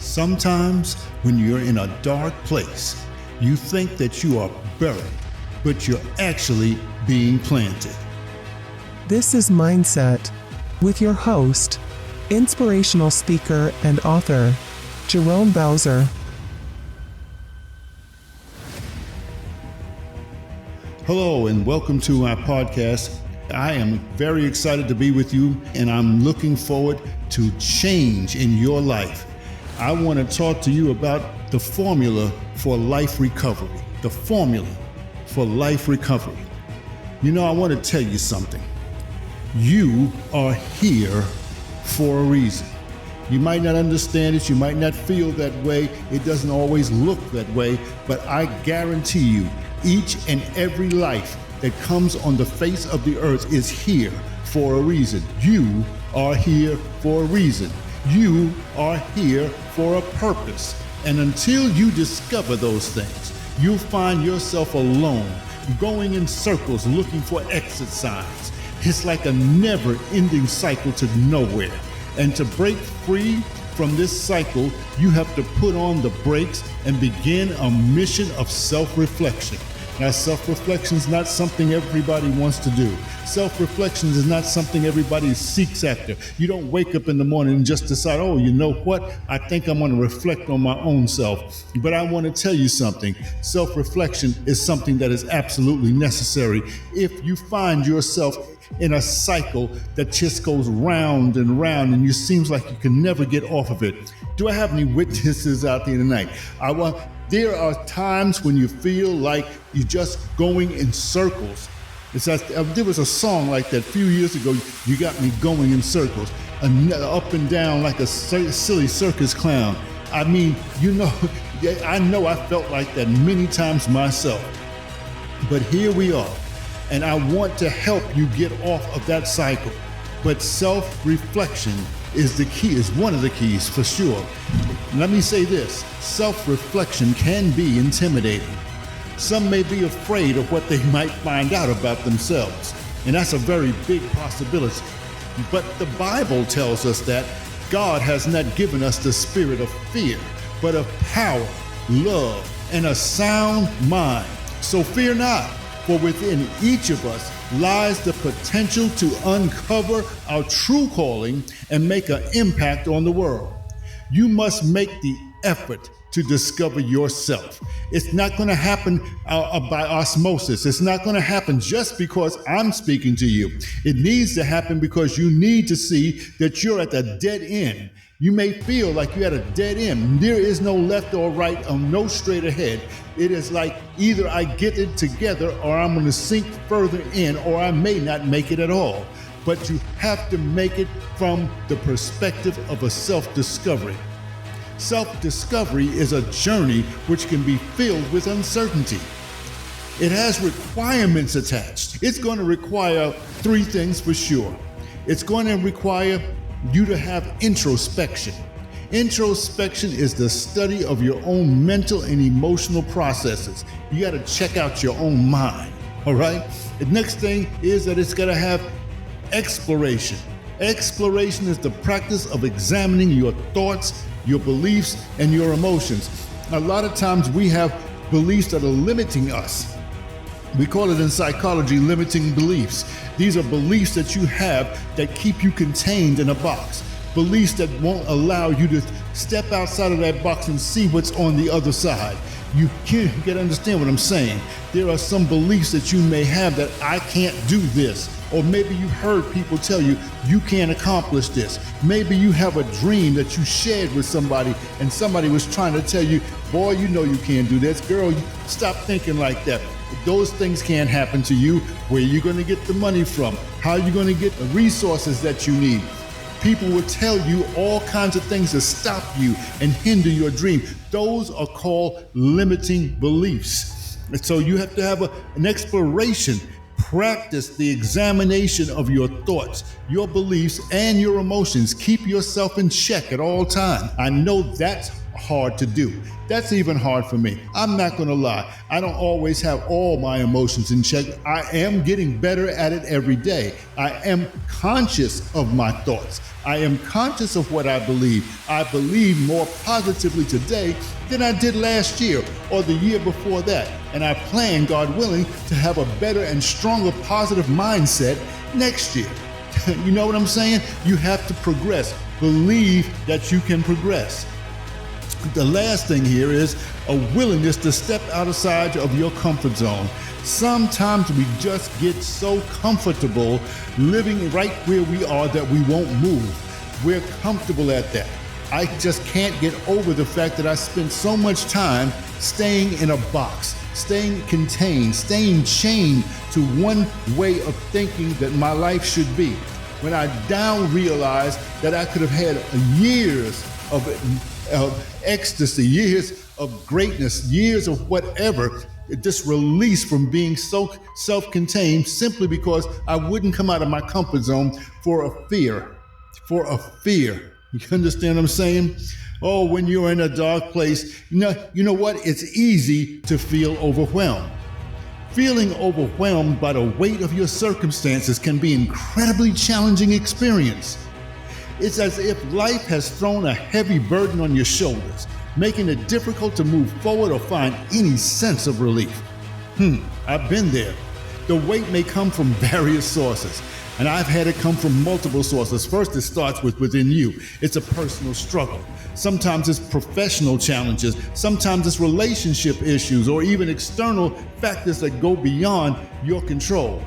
Sometimes when you're in a dark place, you think that you are buried, but you're actually being planted. This is Mindset with your host, inspirational speaker and author, Jerome Bowser. Hello and welcome to our podcast. I am very excited to be with you, and I'm looking forward to change in your life. I want to talk to you about the formula for life recovery. The formula for life recovery. You know, I want to tell you something. You are here for a reason. You might not understand it. You might not feel that way. It doesn't always look that way. But I guarantee you, each and every life that comes on the face of the earth is here for a reason. You are here for a reason. You are here for a purpose. And until you discover those things, you'll find yourself alone, going in circles looking for exit signs. It's like a never-ending cycle to nowhere. And to break free from this cycle, you have to put on the brakes and begin a mission of self-reflection. Now, self-reflection is not something everybody wants to do. Self-reflection is not something everybody seeks after. You don't wake up in the morning and just decide, oh, you know what? I think I'm going to reflect on my own self. But I want to tell you something. Self-reflection is something that is absolutely necessary. If you find yourself in a cycle that just goes round and round and it seems like you can never get off of it. Do I have any witnesses out there tonight? There are times when you feel like you're just going in circles. There was a song like that a few years ago, You Got Me Going in Circles, up and down like a silly circus clown. I mean, I know I felt like that many times myself. But here we are, and I want to help you get off of that cycle. But self-reflection is the key, is one of the keys for sure. Let me say this, self-reflection can be intimidating. Some may be afraid of what they might find out about themselves, and that's a very big possibility. But the Bible tells us that God has not given us the spirit of fear, but of power, love, and a sound mind. So fear not, for within each of us lies the potential to uncover our true calling and make an impact on the world. You must make the effort to discover yourself. It's not going to happen by osmosis. It's not going to happen just because I'm speaking to you. It needs to happen because you need to see that you're at the dead end. You may feel like you're at a dead end. There is no left or right or no straight ahead. It is like either I get it together or I'm going to sink further in, or I may not make it at all. But you have to make it from the perspective of a self-discovery. Self-discovery is a journey which can be filled with uncertainty. It has requirements attached. It's going to require three things for sure. It's going to require you to have introspection. Introspection is the study of your own mental and emotional processes. You got to check out your own mind, all right? The next thing is that it's got to have exploration. Exploration is the practice of examining your thoughts, your beliefs, and your emotions. A lot of times we have beliefs that are limiting us. We call it in psychology limiting beliefs. These are beliefs that you have that keep you contained in a box. Beliefs that won't allow you to step outside of that box and see what's on the other side. You can't understand what I'm saying. There are some beliefs that you may have that I can't do this. Or maybe you heard people tell you, you can't accomplish this. Maybe you have a dream that you shared with somebody and somebody was trying to tell you, boy, you know you can't do this. Girl, stop thinking like that. Those things can't happen to you. Where are you going to get the money from? How are you going to get the resources that you need? People will tell you all kinds of things to stop you and hinder your dream. Those are called limiting beliefs. And so you have to have an exploration. Practice the examination of your thoughts, your beliefs, and your emotions. Keep yourself in check at all times. I know that's hard to do. That's even hard for me. I'm not going to lie. I don't always have all my emotions in check. I am getting better at it every day. I am conscious of my thoughts. I am conscious of what I believe. I believe more positively today than I did last year or the year before that. And I plan, God willing, to have a better and stronger positive mindset next year. You know what I'm saying? You have to progress. Believe that you can progress. The last thing here is a willingness to step outside of your comfort zone. Sometimes we just get so comfortable living right where we are that we won't move. We're comfortable at that. I just can't get over the fact that I spend so much time staying in a box, staying contained, staying chained to one way of thinking that my life should be. When I now realized that I could have had years of ecstasy, years of greatness, years of whatever, this release from being so self-contained simply because I wouldn't come out of my comfort zone for a fear. You understand what I'm saying? Oh, when you're in a dark place, you know what? It's easy to feel overwhelmed. Feeling overwhelmed by the weight of your circumstances can be an incredibly challenging experience. It's as if life has thrown a heavy burden on your shoulders, making it difficult to move forward or find any sense of relief. I've been there. The weight may come from various sources, and I've had it come from multiple sources. First, it starts within you. It's a personal struggle. Sometimes it's professional challenges. Sometimes it's relationship issues or even external factors that go beyond your control.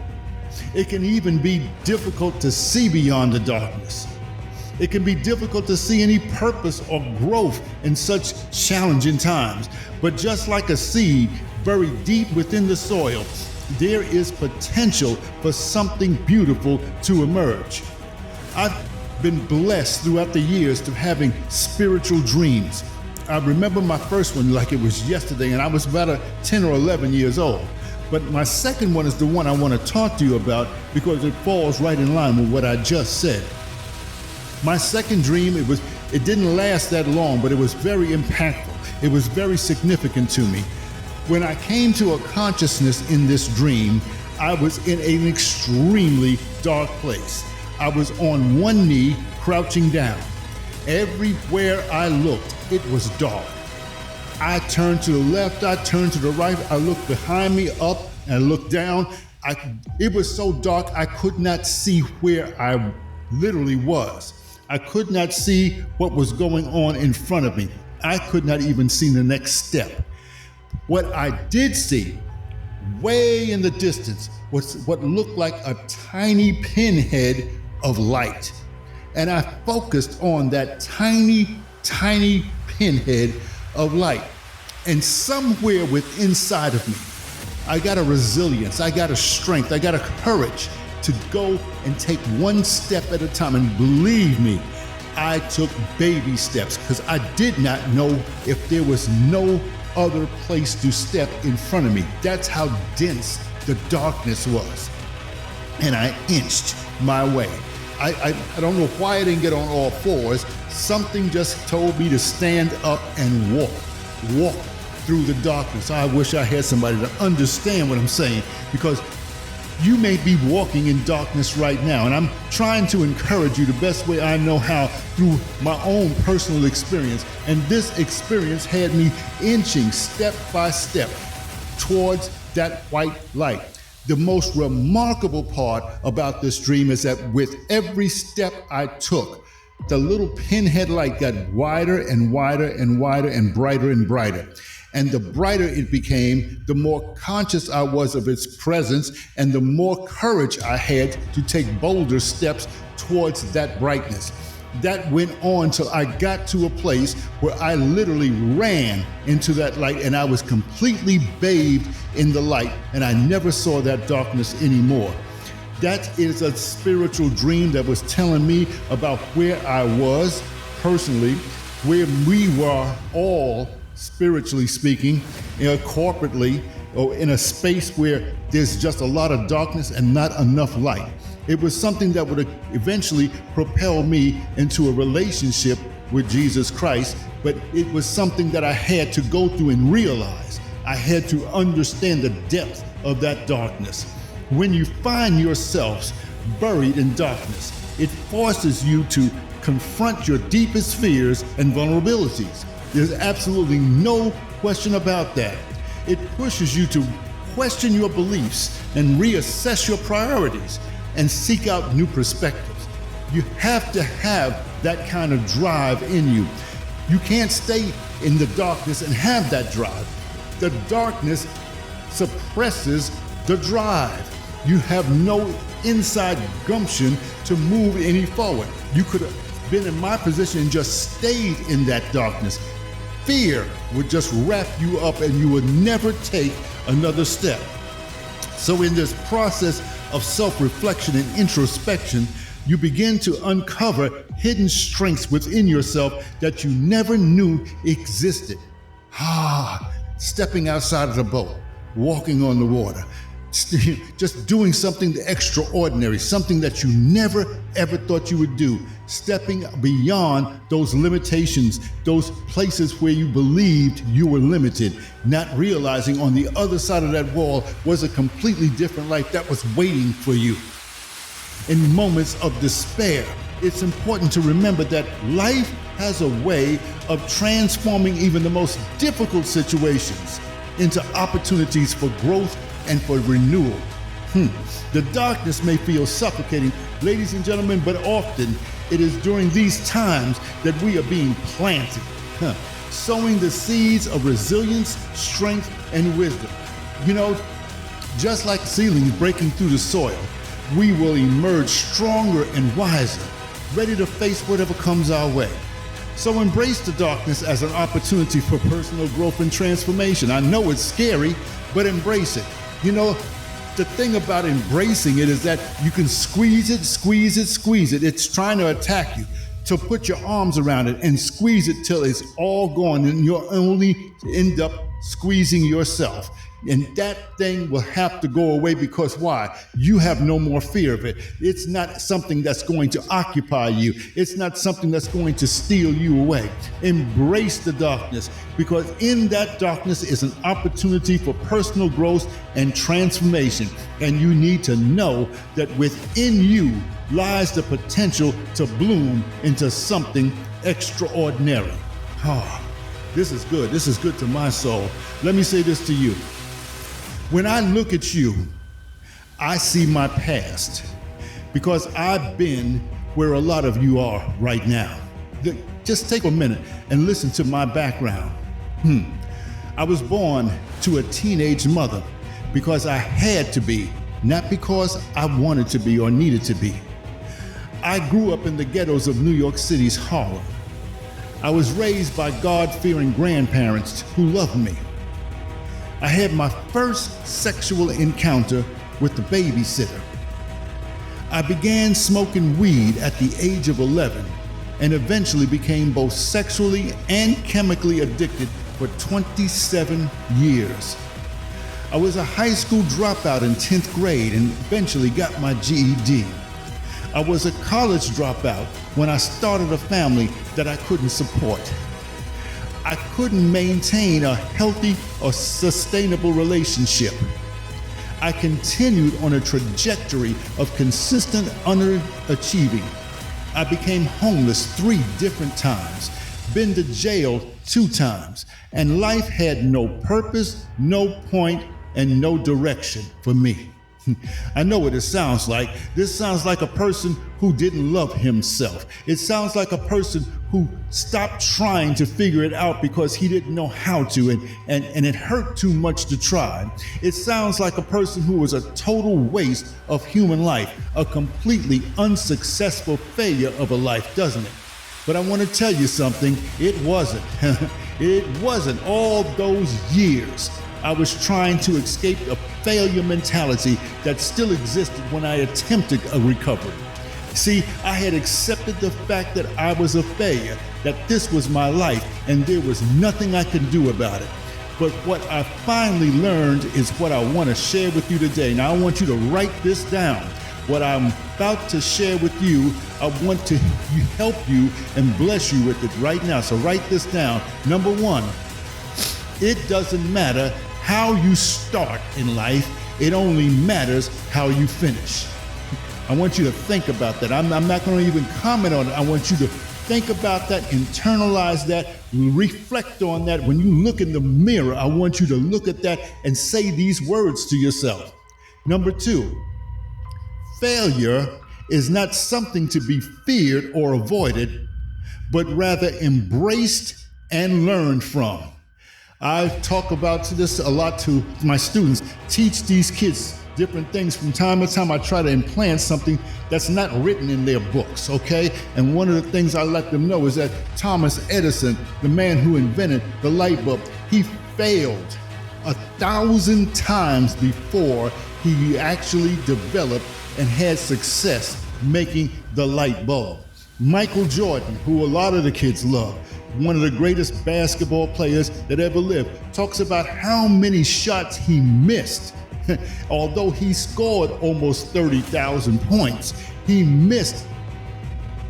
It can even be difficult to see beyond the darkness. It can be difficult to see any purpose or growth in such challenging times. But just like a seed buried deep within the soil, there is potential for something beautiful to emerge. I've been blessed throughout the years to having spiritual dreams. I remember my first one like it was yesterday, and I was about 10 or 11 years old. But my second one is the one I want to talk to you about because it falls right in line with what I just said. My second dream, it didn't last that long, but it was very impactful. It was very significant to me. When I came to a consciousness in this dream, I was in an extremely dark place. I was on one knee, crouching down. Everywhere I looked, it was dark. I turned to the left, I turned to the right, I looked behind me, up, and looked down. It was so dark, I could not see where I literally was. I could not see what was going on in front of me. I could not even see the next step. What I did see, way in the distance, was what looked like a tiny pinhead of light. And I focused on that tiny, tiny pinhead of light. And somewhere within inside of me, I got a resilience, I got a strength, I got a courage to go and take one step at a time. And believe me, I took baby steps because I did not know if there was no other place to step in front of me. That's how dense the darkness was. And I inched my way. I don't know why I didn't get on all fours. Something just told me to stand up and walk through the darkness. I wish I had somebody to understand what I'm saying, because you may be walking in darkness right now, and I'm trying to encourage you the best way I know how through my own personal experience. And this experience had me inching step by step towards that white light. The most remarkable part about this dream is that with every step I took, the little pinhead light got wider and wider and wider and brighter. And the brighter it became, the more conscious I was of its presence and the more courage I had to take bolder steps towards that brightness. That went on till I got to a place where I literally ran into that light and I was completely bathed in the light, and I never saw that darkness anymore. That is a spiritual dream that was telling me about where I was personally, where we were all spiritually speaking, corporately, or in a space where there's just a lot of darkness and not enough light. It was something that would eventually propel me into a relationship with Jesus Christ, but it was something that I had to go through and realize. I had to understand the depth of that darkness. When you find yourselves buried in darkness, it forces you to confront your deepest fears and vulnerabilities. There's absolutely no question about that. It pushes you to question your beliefs and reassess your priorities and seek out new perspectives. You have to have that kind of drive in you. You can't stay in the darkness and have that drive. The darkness suppresses the drive. You have no inside gumption to move any forward. You could have been in my position and just stayed in that darkness. Fear would just wrap you up and you would never take another step. So in this process of self-reflection and introspection, you begin to uncover hidden strengths within yourself that you never knew existed. Stepping outside of the boat, walking on the water, just doing something extraordinary, something that you never ever thought you would do, stepping beyond those limitations, those places where you believed you were limited, not realizing on the other side of that wall was a completely different life that was waiting for you. In moments of despair, it's important to remember that life has a way of transforming even the most difficult situations into opportunities for growth and for renewal. The darkness may feel suffocating, ladies and gentlemen, but often it is during these times that we are being planted, sowing the seeds of resilience, strength, and wisdom. You know, just like seedlings breaking through the soil, we will emerge stronger and wiser, ready to face whatever comes our way. So embrace the darkness as an opportunity for personal growth and transformation. I know it's scary, but embrace it. You know, the thing about embracing it is that you can squeeze it. It's trying to attack you. So put your arms around it and squeeze it till it's all gone, and you'll only end up squeezing yourself. And that thing will have to go away because why? You have no more fear of it. It's not something that's going to occupy you. It's not something that's going to steal you away. Embrace the darkness, because in that darkness is an opportunity for personal growth and transformation. And you need to know that within you lies the potential to bloom into something extraordinary. This is good. This is good to my soul. Let me say this to you. When I look at you, I see my past, because I've been where a lot of you are right now. Just take a minute and listen to my background. I was born to a teenage mother because I had to be, not because I wanted to be or needed to be. I grew up in the ghettos of New York City's Harlem. I was raised by God-fearing grandparents who loved me. I had my first sexual encounter with the babysitter. I began smoking weed at the age of 11 and eventually became both sexually and chemically addicted for 27 years. I was a high school dropout in 10th grade and eventually got my GED. I was a college dropout when I started a family that I couldn't support. I couldn't maintain a healthy or sustainable relationship. I continued on a trajectory of consistent underachieving. I became homeless 3 different times, been to jail 2 times, and life had no purpose, no point, and no direction for me. I know what it sounds like. This sounds like a person who didn't love himself. It sounds like a person who stopped trying to figure it out because he didn't know how to, and it hurt too much to try. It sounds like a person who was a total waste of human life, a completely unsuccessful failure of a life, doesn't it? But I want to tell you something, it wasn't. It wasn't. All those years I was trying to escape a failure mentality that still existed when I attempted a recovery. See, I had accepted the fact that I was a failure, that this was my life, and there was nothing I could do about it. But what I finally learned is what I want to share with you today. Now, I want you to write this down. what I'm about to share with you, I want to help you and bless you with it right now. So write this down. Number one, it doesn't matter how you start in life. It only matters how you finish. I want you to think about that. I'm not going to even comment on it. I want you to think about that, internalize that, reflect on that. When you look in the mirror, I want you to look at that and say these words to yourself. Number two, failure is not something to be feared or avoided, but rather embraced and learned from. I talk about this a lot to my students, teach these kids different things. From time to time, I try to implant something that's not written in their books, okay? And one of the things I let them know is that Thomas Edison, the man who invented the light bulb, he failed 1,000 times before he actually developed and had success making the light bulb. Michael Jordan, who a lot of the kids love, one of the greatest basketball players that ever lived, talks about how many shots he missed. Although he scored almost 30,000 points, he missed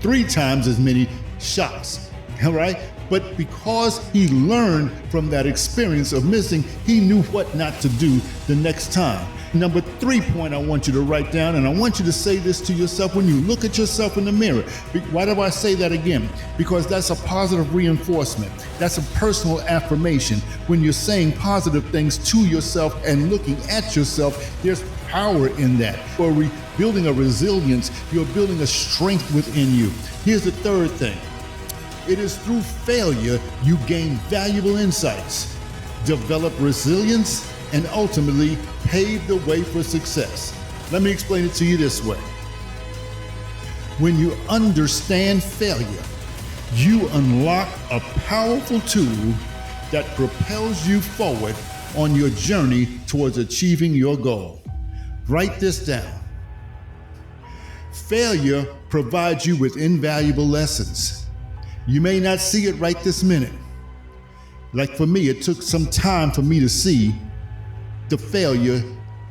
3 times as many shots, all right? But because he learned from that experience of missing, he knew what not to do the next time. Number 3 point I want you to write down, and I want you to say this to yourself when you look at yourself in the mirror. Why do I say that again? Because that's a positive reinforcement. That's a personal affirmation. When you're saying positive things to yourself and looking at yourself, there's power in that. You're building a resilience. You're building a strength within you. Here's the third thing. It is through failure you gain valuable insights, develop resilience, and ultimately pave the way for success. Let me explain it to you this way. When you understand failure, you unlock a powerful tool that propels you forward on your journey towards achieving your goal. Write this down. Failure provides you with invaluable lessons. You may not see it right this minute. Like for me, it took some time for me to see the failure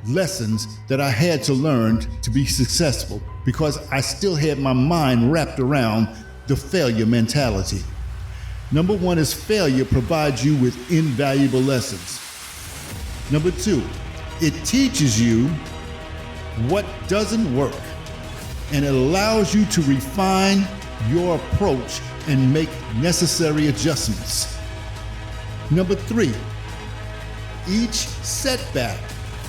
lessons that I had to learn to be successful, because I still had my mind wrapped around the failure mentality. Number 1 is failure provides you with invaluable lessons. Number 2, it teaches you what doesn't work, and it allows you to refine your approach and make necessary adjustments. Number 3, each setback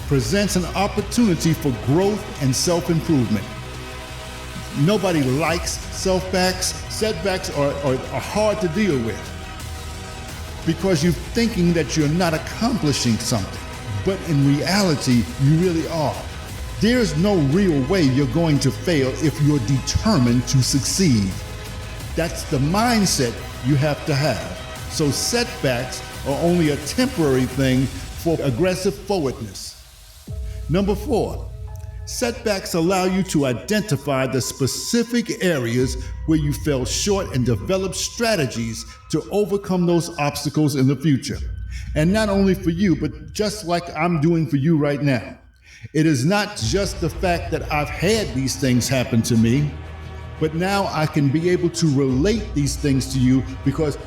presents an opportunity for growth and self-improvement. Nobody likes setbacks. Setbacks are hard to deal with because you're thinking that you're not accomplishing something, but in reality, you really are. There's no real way you're going to fail if you're determined to succeed. That's the mindset you have to have. So setbacks are only a temporary thing for aggressive forwardness. Number 4, setbacks allow you to identify the specific areas where you fell short and develop strategies to overcome those obstacles in the future. And not only for you, but just like I'm doing for you right now. It is not just the fact that I've had these things happen to me, but now I can be able to relate these things to you, because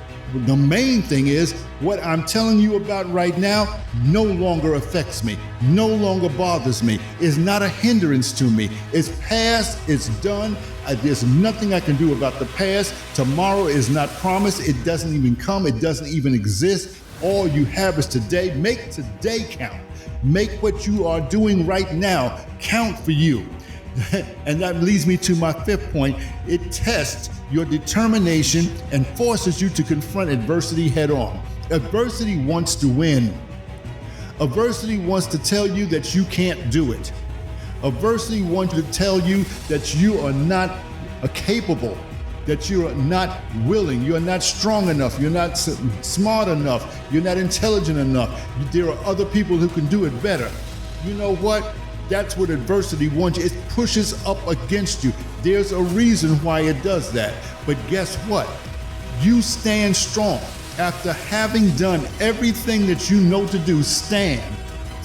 the main thing is what I'm telling you about right now no longer affects me, no longer bothers me, is not a hindrance to me. It's past, it's done. There's nothing I can do about the past. Tomorrow is not promised. It doesn't even come. It doesn't even exist. All you have is today. Make today count. Make what you are doing right now count for you. And that leads me to my 5th point. It tests your determination and forces you to confront adversity head on. Adversity wants to win. Adversity wants to tell you that you can't do it. Adversity wants to tell you that you are not capable, that you are not willing, you're not strong enough, you're not smart enough, you're not intelligent enough. There are other people who can do it better. You know what? That's what adversity wants you. It pushes up against you. There's a reason why it does that. But guess what? You stand strong. After having done everything that you know to do, stand.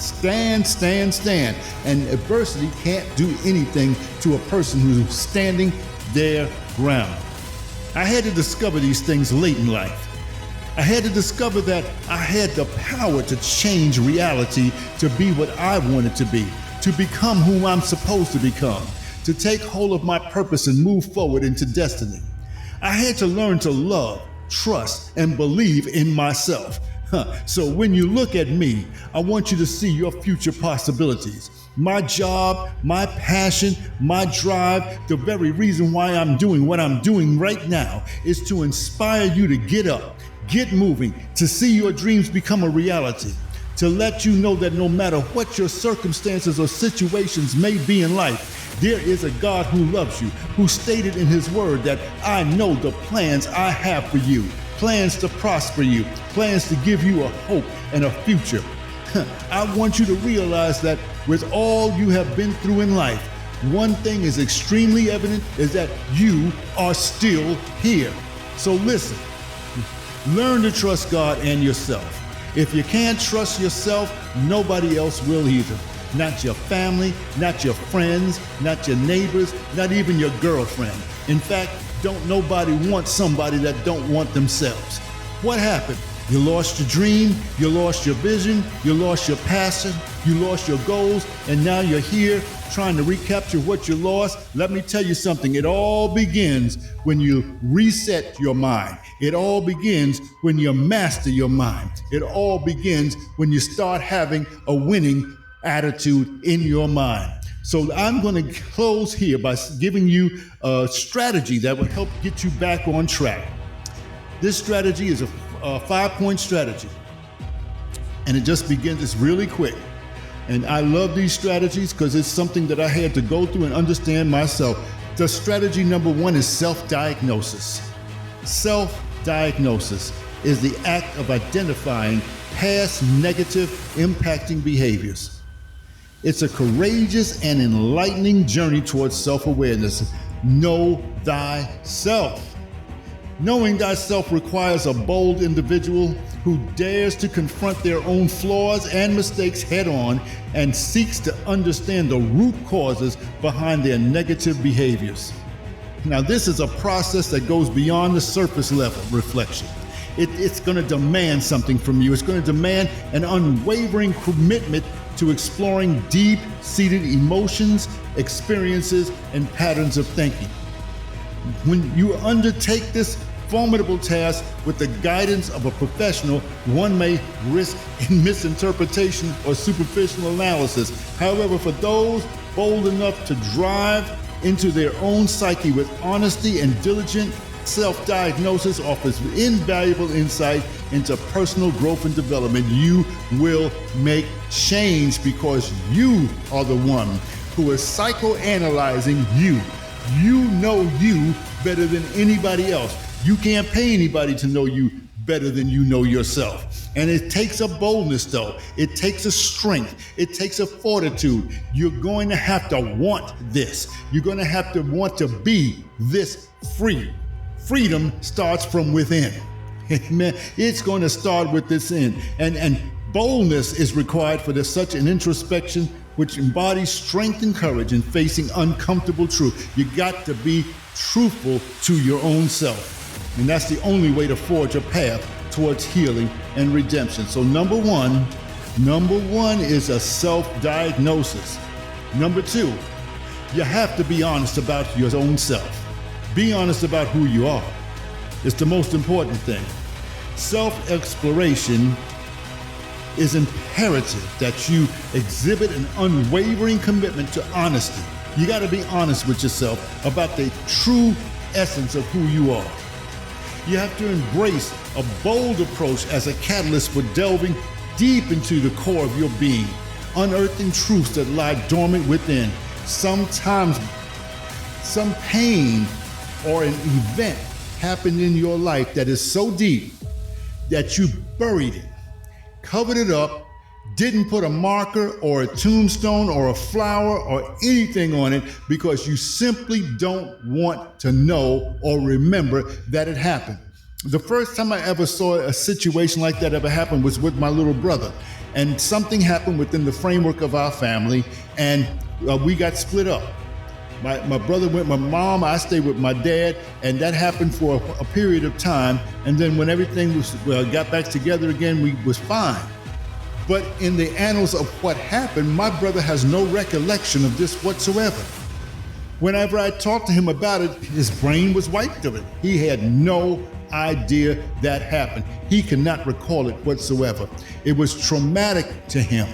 Stand, stand, stand. And adversity can't do anything to a person who's standing their ground. I had to discover these things late in life. I had to discover that I had the power to change reality to be what I wanted to be, to become who I'm supposed to become, to take hold of my purpose and move forward into destiny. I had to learn to love, trust, and believe in myself. So when you look at me, I want you to see your future possibilities. My job, my passion, my drive, the very reason why I'm doing what I'm doing right now is to inspire you to get up, get moving, to see your dreams become a reality, to let you know that no matter what your circumstances or situations may be in life, there is a God who loves you, who stated in his word that I know the plans I have for you, plans to prosper you, plans to give you a hope and a future. I want you to realize that with all you have been through in life, one thing is extremely evident is that you are still here. So listen, learn to trust God and yourself. If you can't trust yourself, nobody else will either. Not your family, not your friends, not your neighbors, not even your girlfriend. In fact, don't nobody want somebody that don't want themselves. What happened? You lost your dream, you lost your vision, you lost your passion, you lost your goals, and now you're here trying to recapture what you lost. Let me tell you something. It all begins when you reset your mind. It all begins when you master your mind. It all begins when you start having a winning attitude in your mind. So I'm going to close here by giving you a strategy that will help get you back on track. This strategy is a 5-point strategy, and it just begins, it's really quick. And I love these strategies because it's something that I had to go through and understand myself. The strategy number 1 is self-diagnosis. Self-diagnosis is the act of identifying past negative impacting behaviors. It's a courageous and enlightening journey towards self-awareness. Know thyself. Knowing thyself requires a bold individual who dares to confront their own flaws and mistakes head on and seeks to understand the root causes behind their negative behaviors. Now, this is a process that goes beyond the surface level reflection. It's going to demand something from you. It's going to demand an unwavering commitment to exploring deep-seated emotions, experiences, and patterns of thinking. When you undertake this formidable task with the guidance of a professional, one may risk misinterpretation or superficial analysis. However, for those bold enough to drive into their own psyche with honesty and diligent self-diagnosis offers invaluable insight into personal growth and development. You will make change because you are the one who is psychoanalyzing you. You know you better than anybody else. You can't pay anybody to know you better than you know yourself. And it takes a boldness, though. It takes a strength. It takes a fortitude. You're going to have to want this. You're going to have to want to be this free. Freedom starts from within. Amen. It's going to start with this end. And boldness is required for such an introspection which embodies strength and courage in facing uncomfortable truth. You got to be truthful to your own self. And that's the only way to forge a path towards healing and redemption. So number one is a self-diagnosis. Number 2, you have to be honest about your own self. Be honest about who you are. It's the most important thing. Self-exploration is imperative that you exhibit an unwavering commitment to honesty. You got to be honest with yourself about the true essence of who you are. You have to embrace a bold approach as a catalyst for delving deep into the core of your being, unearthing truths that lie dormant within. Sometimes some pain or an event happened in your life that is so deep that you buried it, covered it up, didn't put a marker or a tombstone or a flower or anything on it because you simply don't want to know or remember that it happened. The first time I ever saw a situation like that ever happen was with my little brother. And something happened within the framework of our family, and we got split up. My brother went with my mom, I stayed with my dad, and that happened for a period of time. And then when everything got back together again, we was fine. But in the annals of what happened, my brother has no recollection of this whatsoever. Whenever I talked to him about it, his brain was wiped of it. He had no idea that happened. He cannot recall it whatsoever. It was traumatic to him.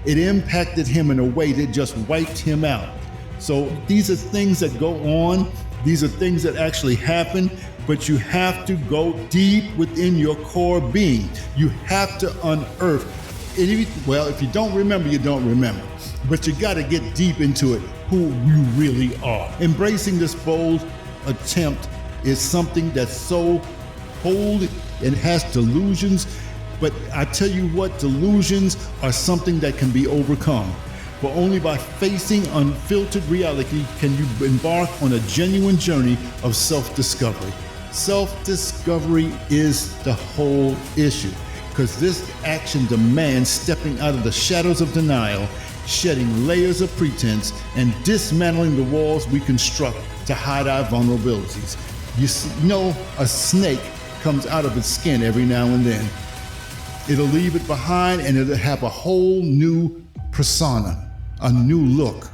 It impacted him in a way that just wiped him out. So these are things that go on. These are things that actually happen, but you have to go deep within your core being. You have to unearth. If you don't remember, you don't remember. But you got to get deep into it, who you really are. Embracing this bold attempt is something that's so bold and has delusions, but I tell you what, delusions are something that can be overcome. For only by facing unfiltered reality can you embark on a genuine journey of self-discovery. Self-discovery is the whole issue, because this action demands stepping out of the shadows of denial, shedding layers of pretense, and dismantling the walls we construct to hide our vulnerabilities. You know, a snake comes out of its skin every now and then. It'll leave it behind and it'll have a whole new persona, a new look,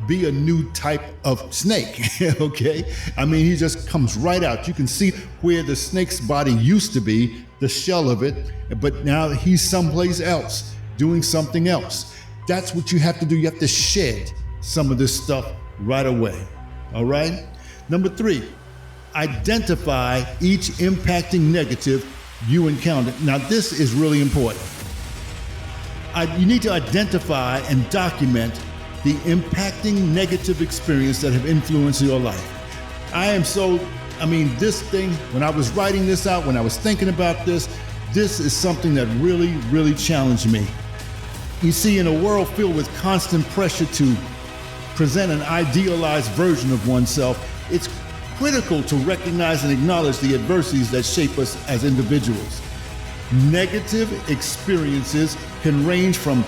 be a new type of snake, okay? I mean, he just comes right out. You can see where the snake's body used to be, the shell of it, but now he's someplace else, doing something else. That's what you have to do. You have to shed some of this stuff right away, all right? Number 3, identify each impacting negative you encounter. Now, this is really important. You need to identify and document the impacting negative experience that have influenced your life. This thing, when I was writing this out, when I was thinking about this is something that really, really challenged me. You see, in a world filled with constant pressure to present an idealized version of oneself, it's critical to recognize and acknowledge the adversities that shape us as individuals. Negative experiences can range from,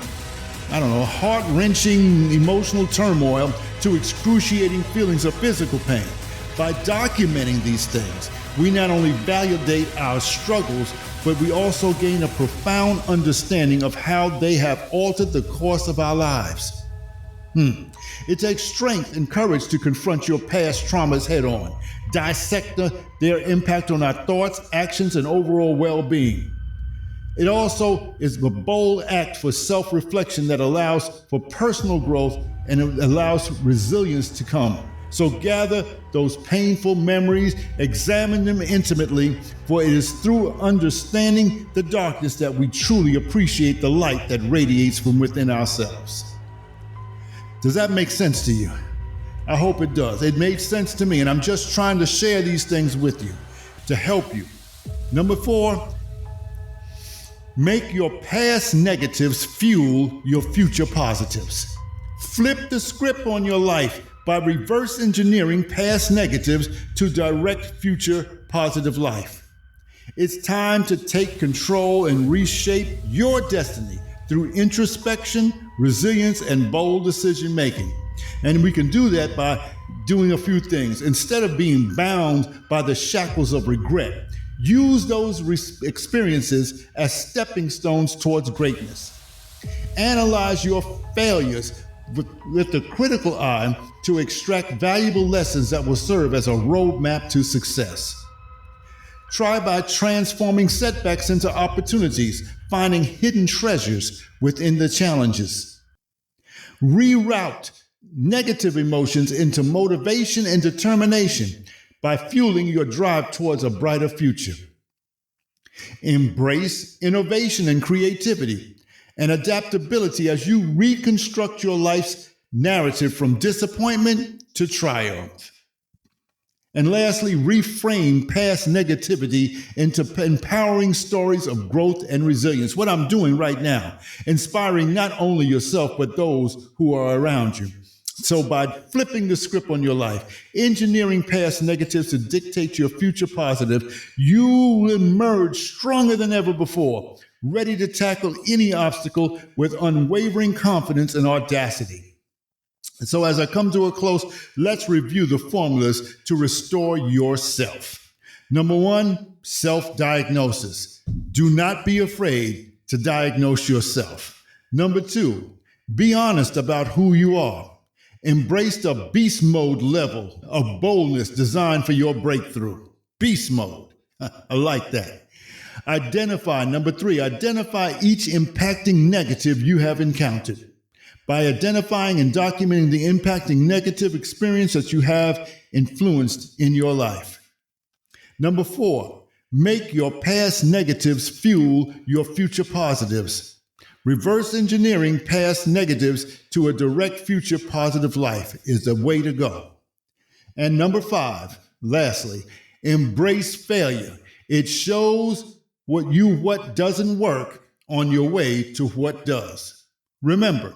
heart-wrenching emotional turmoil to excruciating feelings of physical pain. By documenting these things, we not only validate our struggles, but we also gain a profound understanding of how they have altered the course of our lives. It takes strength and courage to confront your past traumas head on, dissect their impact on our thoughts, actions, and overall well-being. It also is a bold act for self-reflection that allows for personal growth and it allows resilience to come. So gather those painful memories, examine them intimately, for it is through understanding the darkness that we truly appreciate the light that radiates from within ourselves. Does that make sense to you? I hope it does. It made sense to me, and I'm just trying to share these things with you to help you. Number 4, make your past negatives fuel your future positives. Flip the script on your life by reverse engineering past negatives to direct future positive life. It's time to take control and reshape your destiny through introspection, resilience, and bold decision making. And we can do that by doing a few things. Instead of being bound by the shackles of regret, use those experiences as stepping stones towards greatness. Analyze your failures with a critical eye to extract valuable lessons that will serve as a roadmap to success. Try by transforming setbacks into opportunities, finding hidden treasures within the challenges. Reroute negative emotions into motivation and determination by fueling your drive towards a brighter future. Embrace innovation and creativity and adaptability as you reconstruct your life's narrative from disappointment to triumph. And lastly, reframe past negativity into empowering stories of growth and resilience. What I'm doing right now, inspiring not only yourself, but those who are around you. So by flipping the script on your life, engineering past negatives to dictate your future positive, you will emerge stronger than ever before, ready to tackle any obstacle with unwavering confidence and audacity. And so as I come to a close, let's review the formulas to restore yourself. Number one, self-diagnosis. Do not be afraid to diagnose yourself. Number two, be honest about who you are. Embrace the beast mode level of boldness designed for your breakthrough. Beast mode. I like that. Number three, identify each impacting negative you have encountered. By identifying and documenting the impacting negative experience that you have influenced in your life. Number four, make your past negatives fuel your future positives. Reverse engineering past negatives to a direct future positive life is the way to go. And number five, lastly, embrace failure. It shows what doesn't work on your way to what does. Remember,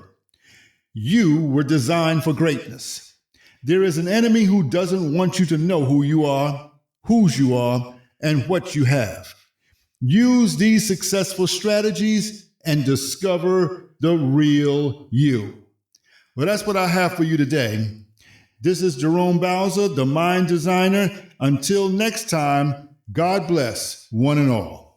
you were designed for greatness. There is an enemy who doesn't want you to know who you are, whose you are, and what you have. Use these successful strategies and discover the real you. Well, that's what I have for you today. This is Jerome Bowser, the Mind Designer. Until next time, God bless one and all.